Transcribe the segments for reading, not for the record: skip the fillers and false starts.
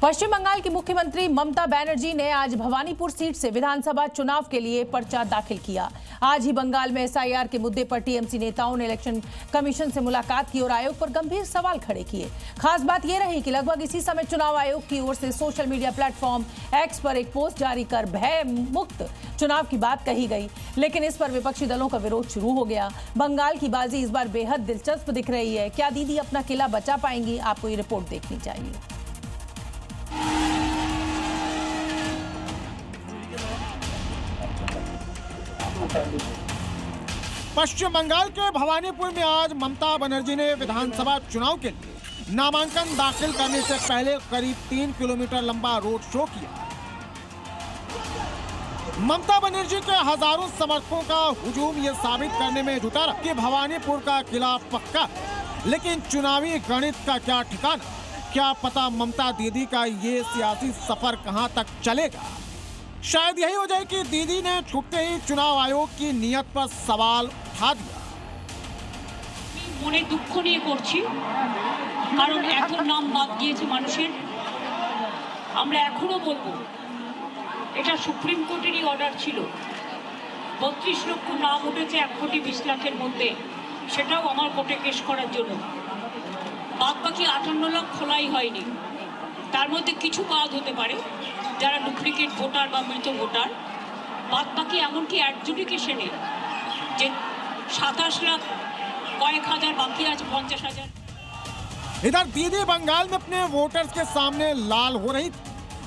पश्चिम बंगाल की मुख्यमंत्री ममता बनर्जी ने आज भवानीपुर सीट से विधानसभा चुनाव के लिए पर्चा दाखिल किया। आज ही बंगाल में एसआईआर के मुद्दे पर टीएमसी नेताओं ने इलेक्शन कमीशन से मुलाकात की और आयोग पर गंभीर सवाल खड़े किए। खास बात यह रही कि लगभग इसी समय चुनाव आयोग की ओर से सोशल मीडिया प्लेटफॉर्म एक्स पर एक पोस्ट जारी कर भय मुक्त चुनाव की बात कही गई, लेकिन इस पर विपक्षी दलों का विरोध शुरू हो गया। बंगाल की बाजी इस बार बेहद दिलचस्प दिख रही है। क्या दीदी अपना किला बचा पाएंगी? आपको ये रिपोर्ट देखनी चाहिए। पश्चिम बंगाल के भवानीपुर में आज ममता बनर्जी ने विधानसभा चुनाव के लिए नामांकन दाखिल करने से पहले करीब 3 किलोमीटर लंबा रोड शो किया। ममता बनर्जी के हजारों समर्थकों का हुजूम ये साबित करने में जुटा रहा कि भवानीपुर का किला पक्का है, लेकिन चुनावी गणित का क्या ठिकाना। क्या पता ममता दीदी का ये सियासी सफर कहां तक चलेगा। शायद यही हो जाए कि दीदी ने छूटते ही चुनाव आयोग की नियत पर सवाल उठा दिया। মনে দুঃখ নিয়ে করছি, কারণ এত নাম বাদ দিয়েছে মানুষের। আমরা এখনো বলবো এটা সুপ্রিম কোর্টেরই অর্ডার ছিল। 32 লক্ষ নাম উঠেছে 1 কোটি 20 লাখের মধ্যে, সেটাও আমার কোর্টে কেস করার জন্য। বাদ বাকি 58 লাখ খোলাই হয়নি। তার মধ্যে কিছু বাদ হতে পারে যারা ডুপ্লিকেট ভোটার বা মৃত ভোটার। বাদ বাকি এমনকি অ্যাডজুডিকেশনে যে 27 লাখ কয়েক হাজার বাকি আছে 50,000। इधर दीदी बंगाल में अपने वोटर्स के सामने लाल हो रही थी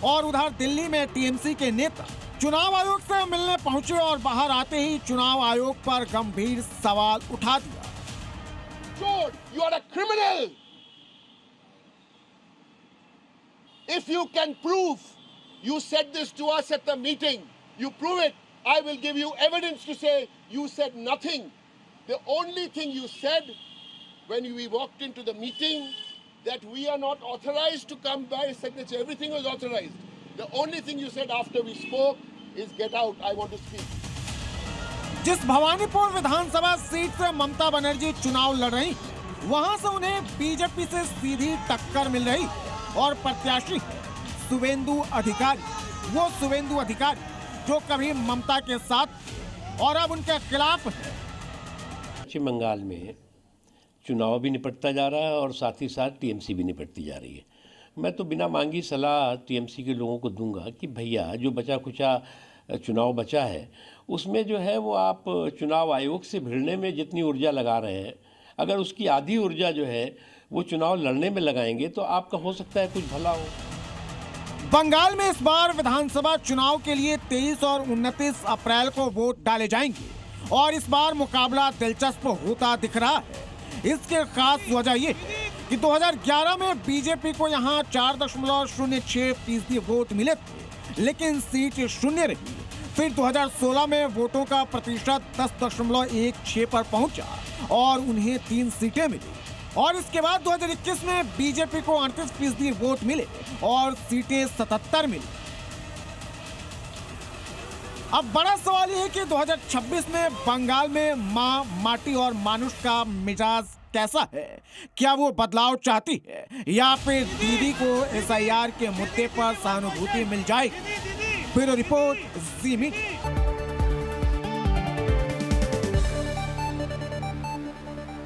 और उधर दिल्ली में टीएमसी के नेता चुनाव आयोग से मिलने पहुंचे और बाहर आते ही चुनाव आयोग पर गंभीर सवाल उठा दिया। You are a criminal. If you can prove you said this to us at the meeting, you prove it, I will give you evidence to say you said nothing. The only thing you said when we walked into the meeting that we are not authorized to come by signature. Everything was authorized. The only thing you said after we spoke is get out, I want to speak. जिस भवानीपुर विधानसभा seat से ममता बनर्जी चुनाव लड़ रही, वहां से उन्हें BJP से सीधी टक्कर मिल रही और प्रत्याशी शुवेंदु अधिकारी, वो शुवेंदु अधिकारी जो कभी ममता के साथ और अब उनके खिलाफ है। पश्चिम बंगाल में चुनाव भी निपटता जा रहा है और साथ ही साथ टीएमसी भी निपटती जा रही है। मैं तो बिना मांगी सलाह टीएमसी के लोगों को दूंगा कि भैया जो बचा खुचा चुनाव बचा है उसमें जो है वो आप चुनाव आयोग से भिड़ने में जितनी ऊर्जा लगा रहे हैं, अगर उसकी आधी ऊर्जा जो है वो चुनाव लड़ने में लगाएंगे तो आपका हो सकता है कुछ भला हो। बंगाल में इस बार विधानसभा चुनाव के लिए 23 और 29 अप्रैल को वोट डाले जाएंगे और इस बार मुकाबला दिलचस्प होता दिख रहा है। इसके खास वजह ये कि 2011 में बीजेपी को यहाँ 4.06% वोट मिले थे, लेकिन सीट शून्य रही। फिर 2016 में वोटों का प्रतिशत 10.16 पर पहुंचा और उन्हें 3 सीटें मिली और इसके बाद 2021 में बीजेपी को 38% वोट मिले और सीटें 77 मिली। अब बड़ा सवाल यह है कि 2026 में बंगाल में मां, माटी और मानुष का मिजाज कैसा है। क्या वो बदलाव चाहती है या फिर दीदी को एसआईआर के मुद्दे पर सहानुभूति मिल जाएगी। ब्यूरो रिपोर्ट, जी मीडिया।